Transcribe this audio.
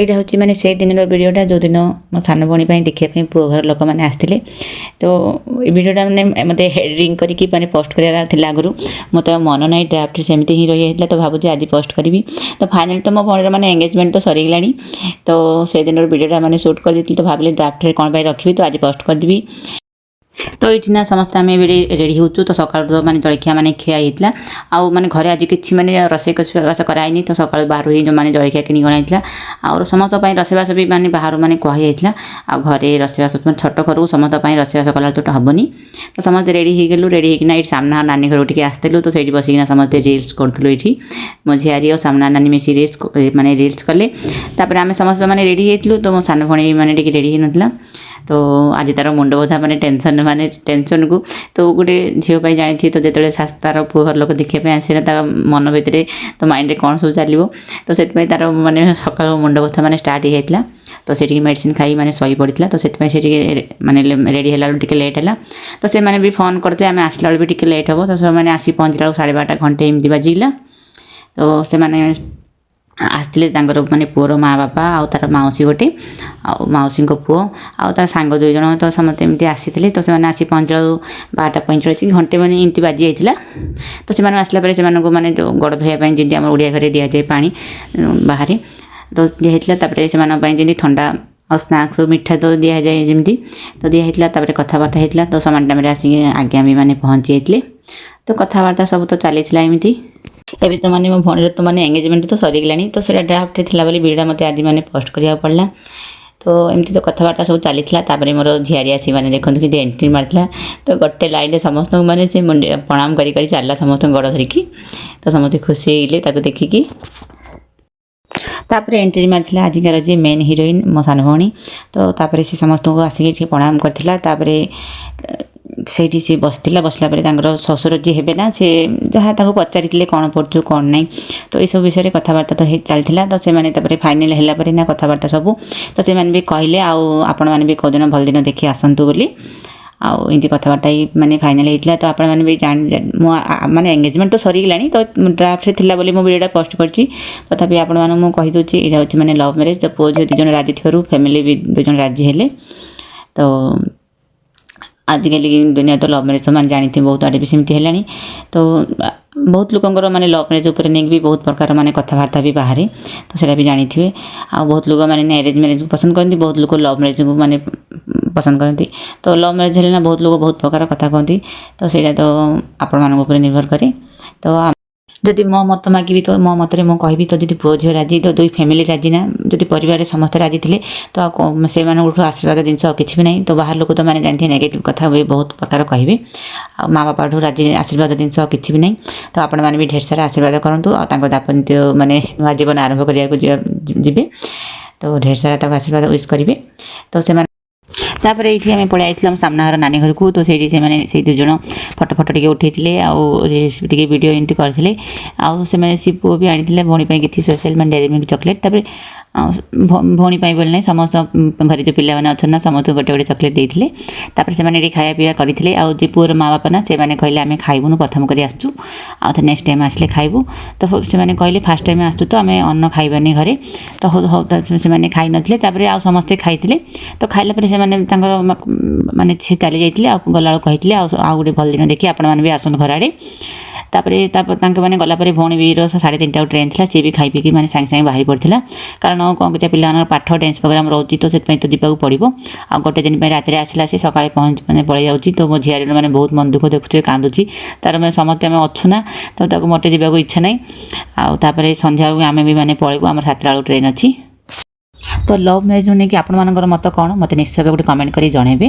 এইটা হচ্ছে মানে সেই দিনର ভিডিଓଟା ଯେଉଁଦିନ ମୋ ସାନ ଭଉଣୀ ପାଇଁ ଦେଖିବା ପାଇଁ ପୁଅ ଘର ଲୋକମାନେ ଆସିଥିଲେ। ତ ଏ ଭିଡ଼ିଓଟା ମାନେ ମୋତେ ଏଡ଼ିଟିଂ କରିକି ମାନେ ପୋଷ୍ଟ କରିବାର ଥିଲା ଆଗରୁ, ମୋତେ ମନ ନାହିଁ, ଡ୍ରାଫ୍ଟରେ ସେମିତି ହିଁ ରହିଯାଇଥିଲା। ତ ଭାବୁଛି ଆଜି ପୋଷ୍ଟ କରିବି। ତ ଫାଇନାଲି ତ ମୋ ଭଉଣୀର ମାନେ ଏଙ୍ଗେଜମେଣ୍ଟ ତ ସରିଗଲାଣି। ତ ସେଦିନର ଭିଡ଼ିଓଟା ମାନେ ସୁଟ୍ କରିଦେଇଥିଲି। ତ ଭାବିଲି ଡ୍ରାଫ୍ଟରେ କ'ଣ ପାଇଁ ରଖିବି, ତ ଆଜି ପୋଷ୍ଟ କରିଦେବି। ତ ଏଇଠି ନା ସମସ୍ତେ ଆମେ ରେଡ଼ି ହେଉଛୁ। ତ ସକାଳୁ ତ ମାନେ ଜଳଖିଆ ମାନେ ଖିଆ ହେଇଥିଲା। ଆଉ ମାନେ ଘରେ ଆଜି କିଛି ମାନେ ରୋଷେଇବାସ କରାହେଇନି। ତ ସକାଳୁ ବାହାରୁ ହିଁ ମାନେ ଜଳଖିଆ କିଣିକି ଅଣାହେଇଥିଲା। ଆଉ ସମସ୍ତଙ୍କ ପାଇଁ ରୋଷେଇବାସ ବି ମାନେ ବାହାରୁ ମାନେ କୁହାଯାଇଥିଲା। ଆଉ ଘରେ ରୋଷେଇବାସ ମାନେ ଛୋଟ ଘରକୁ ସମସ୍ତଙ୍କ ପାଇଁ ରୋଷେଇବାସ କଲାବେଳେ ତ ହେବନି। ତ ସମସ୍ତେ ରେଡ଼ି ହେଇଗଲୁ। ରେଡ଼ି ହେଇକିନା ଏଇଠି ସାମ୍ନା ନାନୀ ଘରକୁ ଟିକେ ଆସିଥିଲୁ। ତ ସେଇଠି ବସିକିନା ସମସ୍ତେ ରିଲ୍ସ କରୁଥିଲୁ। ଏଇଠି ମୋ ଝିଆରୀ ଆଉ ସାମ୍ନା ନାନୀ ମିଶି ରିଲ୍ସ କଲେ। ତାପରେ ଆମେ ସମସ୍ତେ ମାନେ ରେଡ଼ି ହେଇଥିଲୁ। ତ ମୋ ସାନ ଭଉଣୀ ମାନେ ଟିକେ ରେଡ଼ି ହେଇନଥିଲା। ତ ଆଜି ତାର ମୁଣ୍ଡ ବୋଧା ମାନେ ଟେନସନ୍କୁ ତ ଗୋଟେ ଝିଅ ପାଇଁ ଜାଣିଥିବେ, ତ ଯେତେବେଳେ ତାର ପୁଅ ଘର ଲୋକ ଦେଖିବା ପାଇଁ ଆସିଲା, ତା ମନ ଭିତରେ ତ ମାଇଣ୍ଡରେ କ'ଣ ସବୁ ଚାଲିବ। ତ ସେଥିପାଇଁ ତାର ମାନେ ସକାଳୁ ମୁଣ୍ଡ ବଥା ମାନେ ଷ୍ଟାର୍ଟ ହେଇଯାଇଥିଲା। ତ ସେ ଟିକେ ମେଡ଼ିସିନ ଖାଇ ମାନେ ଶୋଇ ପଡ଼ିଥିଲା। ତ ସେଥିପାଇଁ ସେ ଟିକେ ମାନେ ରେଡ଼ି ହେଲା ବେଳକୁ ଟିକେ ଲେଟ୍ ହେଲା। ତ ସେମାନେ ବି ଫୋନ୍ କରିଥିଲେ ଆମେ ଆସିଲା ବେଳକୁ ବି ଟିକେ ଲେଟ୍ ହେବ। ତ ସେମାନେ ଆସି ପହଞ୍ଚିଲା ବେଳକୁ 12:30 ଘଣ୍ଟେ ଏମିତି ବାଜିଲା। ତ ସେମାନେ ଆସିଥିଲେ ତାଙ୍କର ମାନେ ପୁଅର ମା ବାପା ଆଉ ତାର ମାଉସୀ ଗୋଟେ, ଆଉ ମାଉସୀଙ୍କ ପୁଅ ଆଉ ତା ସାଙ୍ଗ 2 ଜଣ। ତ ସମସ୍ତେ ଏମିତି ଆସିଥିଲେ। ତ ସେମାନେ ଆସି ପହଞ୍ଚିଲା ବେଳକୁ 12:45 ଘଣ୍ଟେ ମାନେ ଏମିତି ବାଜି ଯାଇଥିଲା। ତ ସେମାନେ ଆସିଲା ପରେ ସେମାନଙ୍କୁ ମାନେ ଗୋଡ଼ ଧୋଇବା ପାଇଁ ଯେମିତି ଆମର ଓଡ଼ିଆ ଘରେ ଦିଆଯାଏ ପାଣି ବାହାରେ, ତ ଦିଆହେଇଥିଲା। ତାପରେ ସେମାନଙ୍କ ପାଇଁ ଯେମିତି ଥଣ୍ଡା ଆଉ ସ୍ନାକ୍ସ ମିଠା ତ ଦିଆଯାଏ ଯେମିତି, ତ ଦିଆହେଇଥିଲା। ତାପରେ କଥାବାର୍ତ୍ତା ହେଇଥିଲା। ତ ସମାନ ଟାଇମ୍ରେ ଆସିକି ଆଜ୍ଞା ବି ମାନେ ପହଞ୍ଚି ଯାଇଥିଲେ। ତ କଥାବାର୍ତ୍ତା ସବୁ ତ ଚାଲିଥିଲା ଏମିତି। ଏବେ ତ ମାନେ ମୋ ଭଉଣୀର ତ ମାନେ ଏଙ୍ଗେଜମେଣ୍ଟ ତ ସରିଗଲାଣି। ତ ସେଇଟା ଡ୍ରାଫ୍ଟରେ ଥିଲା ବୋଲି ଭିଡ଼ିଓଟା ମୋତେ ଆଜି ମାନେ ପୋଷ୍ଟ କରିବାକୁ ପଡ଼ିଲା। ତ ଏମିତି ତ କଥାବାର୍ତ୍ତା ସବୁ ଚାଲିଥିଲା। ତାପରେ ମୋର ଝିଆରୀ ଆସି ମାନେ ଦେଖନ୍ତୁ କେମିତି ଏଣ୍ଟ୍ରି ମାରିଥିଲା। ତ ଗୋଟେ ଲାଇନ୍ରେ ସମସ୍ତଙ୍କୁ ମାନେ ସେ ପ୍ରଣାମ କରି ଚାଲିଲା ସମସ୍ତଙ୍କୁ ଗୋଡ଼ ଧରିକି। ତ ସମସ୍ତେ ଖୁସି ହେଇଗଲେ ତାକୁ ଦେଖିକି। ତାପରେ ଏଣ୍ଟ୍ରି ମାରିଥିଲା ଆଜିକାର ଯିଏ ମେନ୍ ହିରୋଇନ୍ ମୋ ସାନ ଭଉଣୀ। ତ ତାପରେ ସେ ସମସ୍ତଙ୍କୁ ଆସିକି ଟିକେ ପ୍ରଣାମ କରିଥିଲା। ତାପରେ ସେଇଠି ସେ ବସିଥିଲା। ବସିଲା ପରେ ତାଙ୍କର ଶ୍ୱଶୁର ଯିଏ ହେବେ ନା, ସେ ଯାହା ତାଙ୍କୁ ପଚାରିଥିଲେ କ'ଣ ପଢ଼ୁଛୁ କ'ଣ ନାହିଁ। ତ ଏସବୁ ବିଷୟରେ କଥାବାର୍ତ୍ତା ତ ଚାଲିଥିଲା। ତ ସେମାନେ ତାପରେ ଫାଇନାଲ୍ ହେଲା ପରେ ନା କଥାବାର୍ତ୍ତା ସବୁ, ତ ସେମାନେ ବି କହିଲେ ଆଉ ଆପଣମାନେ ବି କେଉଁଦିନ ଭଲ ଦିନ ଦେଖି ଆସନ୍ତୁ ବୋଲି। ଆଉ ଏମିତି କଥାବାର୍ତ୍ତା ମାନେ ଫାଇନାଲ୍ ହେଇଥିଲା। ତ ଆପଣମାନେ ବି ମୁଁ ମାନେ ଏଙ୍ଗେଜମେଣ୍ଟ ତ ସରିଗଲାଣି। ତ ଡ୍ରାଫ୍ଟରେ ଥିଲା ବୋଲି ମୁଁ ଭିଡ଼ିଓଟା ପୋଷ୍ଟ କରିଛି। ତଥାପି ଆପଣମାନଙ୍କୁ ମୁଁ କହିଦେଉଛି ଏଇଟା ହେଉଛି ମାନେ ଲଭ୍ ମ୍ୟାରେଜ୍। ତ ପୁଅ ଝିଅ 2 ଜଣ ରାଜି ଥିବାରୁ ଫ୍ୟାମିଲି ବି 2 ଜଣ ରାଜି ହେଲେ। ତ ଆଜିକାଲି ଦୁନିଆ ତ ଲଭ୍ ମ୍ୟାରେଜ୍ ମାନେ ଜାଣିଥିବେ ବହୁତ ଆଡ଼େ ବି ସେମିତି ହେଲାଣି। ତ ବହୁତ ଲୋକଙ୍କର ମାନେ ଲଭ୍ ମ୍ୟାରେଜ୍ ଉପରେ ନେଇକି ବି ବହୁତ ପ୍ରକାର ମାନେ କଥାବାର୍ତ୍ତା ବି ବାହାରେ। ତ ସେଇଟା ବି ଜାଣିଥିବେ। ଆଉ ବହୁତ ଲୋକ ମାନେ ଆରେଞ୍ଜ ମ୍ୟାରେଜକୁ ପସନ୍ଦ କରନ୍ତି, ବହୁତ ଲୋକ ଲଭ୍ ମ୍ୟାରେଜକୁ ମାନେ ପସନ୍ଦ କରନ୍ତି। ତ ଲଭ୍ ମ୍ୟାରେଜ୍ ହେଲେ ନା ବହୁତ ଲୋକ ବହୁତ ପ୍ରକାର କଥା କହନ୍ତି। ତ ସେଇଟା ତ ଆପଣମାନଙ୍କ ଉପରେ ନିର୍ଭର କରେ। ତ ଯଦି ମୋ ମତ ମାଗିବି ତ ମୋ ମତରେ ମୁଁ କହିବି, ତ ଯଦି ପୁଅ ଝିଅ ରାଜି, ତ 2 ଫ୍ୟାମିଲି ରାଜି ନା, ଯଦି ପରିବାରରେ ସମସ୍ତେ ରାଜି ଥିଲେ ତ ସେମାନଙ୍କଠୁ ଆଶୀର୍ବାଦ ଜିନିଷ ଆଉ କିଛି ବି ନାହିଁ। ତ ବାହାର ଲୋକ ତ ମାନେ ଜାଣିଥିବେ ନେଗେଟିଭ୍ କଥା ବି ବହୁତ ପ୍ରକାର କହିବେ। ଆଉ ମା ବାପାଠୁ ଆଶୀର୍ବାଦ ଜିନିଷ ଆଉ କିଛି ବି ନାହିଁ। ତ ଆପଣମାନେ ବି ଢେର ସାରା ଆଶୀର୍ବାଦ କରନ୍ତୁ। ଆଉ ତାଙ୍କ ଦାମ୍ପତ୍ୟ ମାନେ ନୂଆ ଜୀବନ ଆରମ୍ଭ କରିବାକୁ ଯିବେ। ତ ଢେର ସାରା ତାକୁ ଆଶୀର୍ବାଦ ୱିଶ୍ କରିବେ। ତ ସେମାନେ ତାପରେ ଏଇଠି ଆମେ ପଳେଇ ଆସିଥିଲୁ ଆମ ସାମ୍ନା ଘର ନାନୀ ଘରକୁ। ତ ସେଇଠି ସେମାନେ ସେଇ 2 ଜଣ ଫଟୋ ଟିକେ ଉଠାଇଥିଲେ। ଆଉ ରିଲ୍ସ ବି ଟିକେ ଭିଡ଼ିଓ ଏମିତି କରିଥିଲେ। ଆଉ ସେମାନେ ସେ ପୁଅ ବି ଆଣିଥିଲେ ଭଉଣୀ ପାଇଁ କିଛି ସ୍ପେଶାଲ୍ ମାନେ ଡେରି ମିଲ୍କ ଚକୋଲେଟ୍। ତାପରେ ଭଉଣୀ ପାଇଁ ବୋଲି ନାହିଁ, ସମସ୍ତ ଘରେ ଯେଉଁ ପିଲାମାନେ ଅଛନ୍ତି ନା ସମସ୍ତଙ୍କୁ ଗୋଟେ ଚକୋଲେଟ୍ ଦେଇଥିଲେ। ତାପରେ ସେମାନେ ଏଠି ଖାଇବା ପିଇବା କରିଥିଲେ। ଆଉ ଯେ ପୁଅର ମା ବାପା ନା, ସେମାନେ କହିଲେ ଆମେ ଖାଇବୁନୁ, ପ୍ରଥମ କରି ଆସିଛୁ, ଆଉ ଥରେ ନେକ୍ସଟ ଟାଇମ୍ ଆସିଲେ ଖାଇବୁ। ତ ସେମାନେ କହିଲେ ଫାର୍ଷ୍ଟ ଟାଇମ୍ ଆସୁଛୁ ତ ଆମେ ଅନ୍ନ ଖାଇବାନି ଘରେ। ତ ହଉ ସେମାନେ ଖାଇନଥିଲେ। ତାପରେ ଆଉ ସମସ୍ତେ ଖାଇଥିଲେ। ତ ଖାଇଲା ପରେ ସେମାନେ ତାଙ୍କର ମାନେ ସେ ଚାଲି ଯାଇଥିଲେ। ଆଉ ଗଲାବେଳକୁ କହିଥିଲେ ଆଉ ଗୋଟେ ଭଲ ଦିନ ଦେଖି ଆପଣମାନେ ବି ଆସନ୍ତୁ ଘର ଆଡ଼େ। ତାପରେ ତାଙ୍କ ମାନେ ଗଲା ପରେ ଭଉଣୀ ବିର 3:30 ଟ୍ରେନ୍ ଥିଲା। ସିଏ ବି ଖାଇ ପିଇକି ମାନେ ସାଙ୍ଗେ ସାଙ୍ଗେ ବାହାରି ପଡ଼ିଥିଲା। କାରଣ କ'ଣ କରିବା ପିଲାମାନଙ୍କର ପାଠ ଡ୍ୟାନ୍ସ ପ୍ରୋଗ୍ରାମ୍ ରହୁଛି। ତ ସେଥିପାଇଁ ତ ଯିବାକୁ ପଡ଼ିବ। ଆଉ ଗୋଟେ ଦିନ ପାଇଁ ରାତିରେ ଆସିଲା, ସେ ସକାଳେ ପଳେଇ ଯାଉଛି। ତ ମୋ ଝିଆରୀର ମାନେ ବହୁତ ମନ ଦୁଃଖ ଦେଖୁଥିବେ, କାନ୍ଦୁଛି। ତାର ମାନେ ସମସ୍ତେ ଆମେ ଅଛୁ ନା, ତ ତାକୁ ମୋଟେ ଯିବାକୁ ଇଚ୍ଛା ନାହିଁ। ଆଉ ତାପରେ ସନ୍ଧ୍ୟାବେଳକୁ ଆମେ ବି ମାନେ ପଳେଇବୁ, ଆମର 7ଟା ବେଳକୁ ଟ୍ରେନ୍ ଅଛି। ତ ଲଭ୍ ମ୍ୟାରେଜ୍ ନେଇକି ଆପଣମାନଙ୍କର ମତ କ'ଣ, ମୋତେ ନିଶ୍ଚୟ ଗୋଟେ କମେଣ୍ଟ କରି ଜଣାଇବେ।